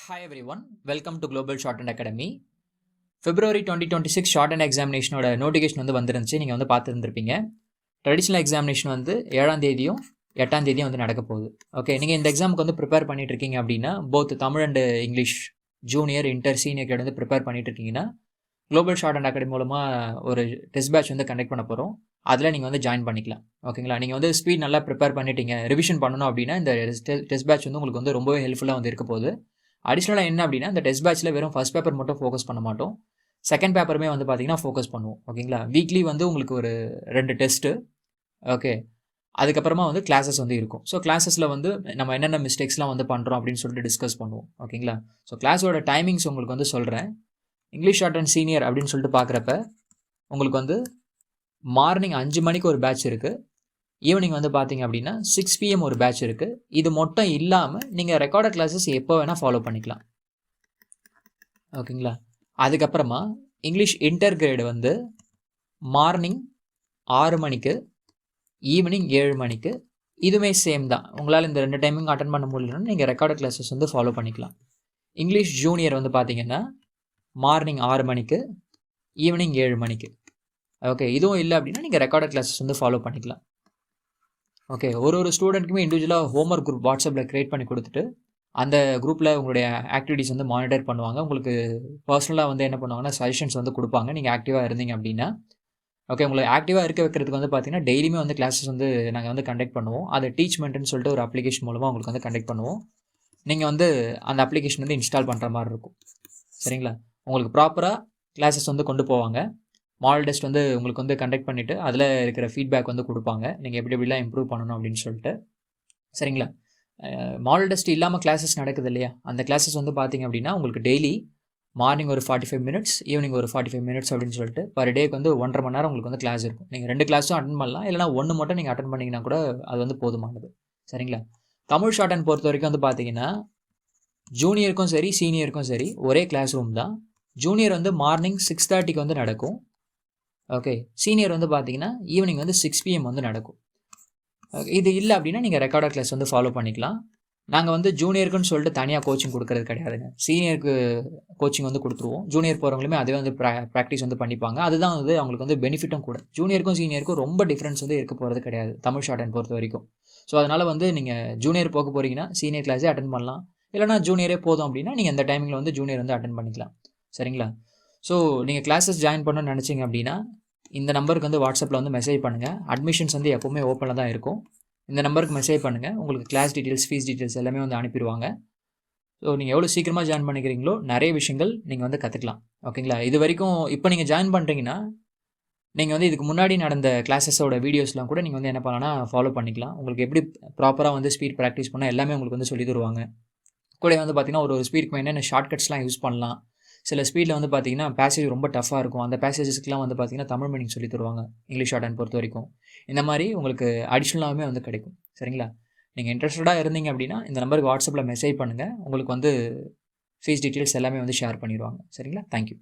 Hi everyone, welcome to Global Shorthand Academy. February 2026 short எக்ஸாமினேஷனோட notification வந்துருந்துச்சு. நீங்கள் பார்த்துருந்துருப்பீங்க. Traditional examination 7ஆம் தேதியும் 8ஆம் தேதியும் நடக்க போகுது. ஓகே, நீங்கள் இந்த எக்ஸாமுக்கு ப்ரிப்பேர் பண்ணிட்டு இருக்கீங்க அப்படின்னா both Tamil and English junior inter senior கிட்ட ப்ரிப்பேர் பண்ணிட்டு இருக்கீங்கன்னா குளோபல் ஷார்ட் அகாடமி மூலமாக ஒரு டெஸ்ட் பேட்ச் கண்டக்ட் பண்ண போகிறோம். அதில் நீங்கள் ஜாயின் பண்ணிக்கலாம். ஓகேங்களா, நீங்கள் ஸ்பீட் நல்லா ப்ரிப்பேர் பண்ணிட்டீங்க, ரிவிஷன் பண்ணணும் அப்படின்னா இந்த டெஸ்ட் பேட்ச் உங்களுக்கு ரொம்பவே ஹெல்ப்ஃபுல்லாக இருக்க போகுது. அடிஷ்னலாக என்ன அப்படின்னா இந்த டெஸ்ட் பேட்சில் வெறும் ஃபர்ஸ்ட் பேப்பர் மட்டும் ஃபோக்கஸ் பண்ண மாட்டோம், செகண்ட் பேப்பருமே பார்த்தீங்கன்னா ஃபோக்கஸ் பண்ணுவோம். ஓகேங்களா, வீக்லி உங்களுக்கு ஒரு 2 டெஸ்ட்டு. ஓகே, அதுக்கப்புறமா கிளாஸஸ் இருக்கும். ஸோ கிளாஸஸில் நம்ம என்னென்ன மிஸ்டேக்ஸ்லாம் பண்ணுறோம் அப்படின்னு சொல்லிட்டு டிஸ்கஸ் பண்ணுவோம். ஓகேங்களா, ஸோ கிளாஸோட டைமிங்ஸ் உங்களுக்கு சொல்கிறேன். இங்கிலீஷ் ஷார்ட் அண்ட் சீனியர் அப்படின்னு சொல்லிட்டு பார்க்குறப்ப உங்களுக்கு மார்னிங் 5 மணிக்கு ஒரு பேட்ச் இருக்குது. ஈவினிங் பார்த்தீங்க அப்படின்னா 6 PM ஒரு பேட்ச் இருக்குது. இது மட்டும் இல்லாமல் நீங்கள் ரெக்கார்டட் கிளாஸஸ் எப்போ வேணால் ஃபாலோ பண்ணிக்கலாம். ஓகேங்களா, அதுக்கப்புறமா இங்கிலீஷ் இன்டர் கிரேடு மார்னிங் 6 மணிக்கு, ஈவினிங் 7 மணிக்கு. இதுவுமே சேம் தான். உங்களால் இந்த 2 டைமிங் அட்டன் பண்ண முடியலன்னா நீங்கள் ரெக்கார்டட் கிளாஸஸ் ஃபாலோ பண்ணிக்கலாம். இங்கிலீஷ் ஜூனியர் பார்த்தீங்கன்னா மார்னிங் 6 மணிக்கு, ஈவினிங் 7 மணிக்கு. ஓகே, இதுவும் இல்லை அப்படின்னா நீங்கள் ரெக்கார்டட் கிளாஸஸ் ஃபாலோ பண்ணிக்கலாம். ஓகே, ஒரு ஸ்டூடெண்ட்டுக்குமே இண்டிவிஜுவலாக ஹோம்ஒர்க் குரூப் வாட்ஸ்அப்பில் க்ரியேட் பண்ணி கொடுத்துட்டு அந்த குரூப்பில் உங்களுடைய ஆக்டிவிட்டீஸ் மானிட்டர் பண்ணுவாங்க. உங்களுக்கு பர்சனலாக என்ன பண்ணுவாங்கன்னா சஜஷன்ஸ் கொடுப்பாங்க நீங்கள் ஆக்டிவாக இருந்தீங்க அப்படின்னா. ஓகே, உங்களுக்கு ஆக்டிவாக இருக்க வைக்கிறதுக்கு பார்த்தீங்கன்னா டெய்லியுமே கிளாஸஸ் நாங்கள் கண்டக்ட் பண்ணுவோம். அது டீச்மெண்ட்னு சொல்லிட்டு ஒரு அப்ளிகேஷன் மூலமாக உங்களுக்கு கண்டக்ட் பண்ணுவோம். நீங்கள் அந்த அப்ளிகேஷன் இன்ஸ்டால் பண்ணுற மாதிரி இருக்கும். சரிங்களா, உங்களுக்கு ப்ராப்பராக கிளாஸஸ் கொண்டு போவாங்க. மாடல் டெஸ்ட் உங்களுக்கு கண்டக்ட் பண்ணிவிட்டு அதில் இருக்கிற ஃபீட்பேக் கொடுப்பாங்க, நீங்கள் எப்படிலாம் இம்ப்ரூவ் பண்ணணும் அப்படின்னு சொல்லிட்டு. சரிங்களா, மாடல் டெஸ்ட் இல்லாமல் கிளாஸஸ் நடக்குது இல்லையா, அந்த கிளாஸஸ் பார்த்தீங்க அப்படின்னா உங்களுக்கு டெய்லி மார்னிங் ஒரு 45 மினிட்ஸ், ஈவினிங் ஒரு 45 மினிட்ஸ் அப்படின்னு சொல்லிட்டு பர் டேக்கு 1.5 மணி நேரம் உங்களுக்கு கிளாஸ் இருக்கும். நீங்கள் 2 கிளாஸும் அட்டன் பண்ணலாம், இல்லைனா 1 மட்டும் நீங்கள் அட்டன் பண்ணிங்கன்னா கூட அது போதுமானது. சரிங்களா, தமிழ் ஷார்ட் அண்ட் பொறுத்த வரைக்கும் பார்த்தீங்கன்னா ஜூனியருக்கும் சரி சீனியருக்கும் சரி ஒரே கிளாஸ் ரூம் தான். ஜூனியர் மார்னிங் 6:30க்கு நடக்கும். ஓகே, சீனியர் பார்த்தீங்கன்னா ஈவினிங் 6 PM நடக்கும். இது இல்லை அப்படின்னா நீங்கள் ரெக்கார்டட் கிளாஸ் ஃபாலோ பண்ணிக்கலாம். நாங்கள் ஜூனியருக்குன்னு சொல்லிட்டு தனியாக கோச்சிங் கொடுக்கறது கிடையாதுங்க. சீனியருக்கு கோச்சிங் கொடுத்துருவோம். ஜூனியர் போகிறவங்களுமே அதே ப்ராக்டிஸ் பண்ணிப்பாங்க. அதுதான் அவங்களுக்கு பெனிஃபிட்டும் கூட. ஜூனியருக்கும் சீனியருக்கும் ரொம்ப டிஃப்ரென்ஸ் இருக்க போகிறது கிடையாது தமிழ் ஷார்ட் அண்ட் பொறுத்த வரைக்கும். ஸோ அதனால் நீங்கள் ஜூனியர் போக போகிறீங்கன்னா சீனியர் கிளாஸே அட்டன் பண்ணலாம், இல்லைனா ஜூனியரே போதும் அப்படின்னா நீங்கள் இந்த டைமிங்கில் ஜூனியர் அட்டன் பண்ணிக்கலாம். சரிங்களா, ஸோ நீங்கள் கிளாஸஸ் ஜாயின் பண்ணணும்னு நினச்சிங்க அப்படின்னா இந்த நம்பருக்கு வாட்ஸ்அப்பில் மெசேஜ் பண்ணுங்கள். அட்மிஷன்ஸ் எப்போவுமே ஓப்பனில் தான் இருக்கும். இந்த நம்பருக்கு மெசேஜ் பண்ணுங்கள், உங்களுக்கு கிளாஸ் டீட்டெயில்ஸ், ஃபீஸ் டீட்டெயில்ஸ் எல்லாமே அனுப்பிடுவாங்க. ஸோ நீங்கள் எவ்வளோ சீக்கிரமாக ஜாயின் பண்ணிக்கிறீங்களோ நிறைய விஷயங்கள் நீங்கள் கற்றுக்கலாம். ஓகேங்களா, இது வரைக்கும் இப்போ நீங்கள் ஜாயின் பண்ணுறீங்கன்னா நீங்கள் இதுக்கு முன்னாடி நடந்த கிளாஸஸோட வீடியோஸ்லாம் கூட நீங்கள் என்ன பண்ணலாம்னா ஃபாலோ பண்ணிக்கலாம். உங்களுக்கு எப்படி ப்ராப்பராக ஸ்பீட் ப்ராக்டிஸ் பண்ணால் எல்லாமே உங்களுக்கு சொல்லி தருவாங்க. கூட பார்த்தீங்கன்னா ஒரு ஸ்பீடுக்கு என்னென்ன ஷார்ட்கட்ஸ்லாம் யூஸ் பண்ணலாம். சில ஸ்பீடில் பார்த்தீங்கன்னா பேசேஜ் ரொம்ப டஃப்பாக இருக்கும். அந்த பேசேஜஸ்க்குலாம் பார்த்தீங்கன்னா தமிழ் மீனிங் சொல்லி தருவாங்க இங்கிலீஷ் ஷார்ட் அண்ட் பொறுத்த வரைக்கும். இந்த மாதிரி உங்களுக்கு அடிஷ்னலாகவே கிடைக்கும். சரிங்களா, நீங்கள் இன்ட்ரெஸ்டடாக இருந்தீங்க அப்படின்னா இந்த நம்பருக்கு வாட்ஸ்அப்பில் மெசேஜ் பண்ணுங்கள். உங்களுக்கு ஃபீஸ் டீட்டெயில்ஸ் எல்லாமே ஷேர் பண்ணிடுவாங்க. சரிங்களா, தேங்க்யூ.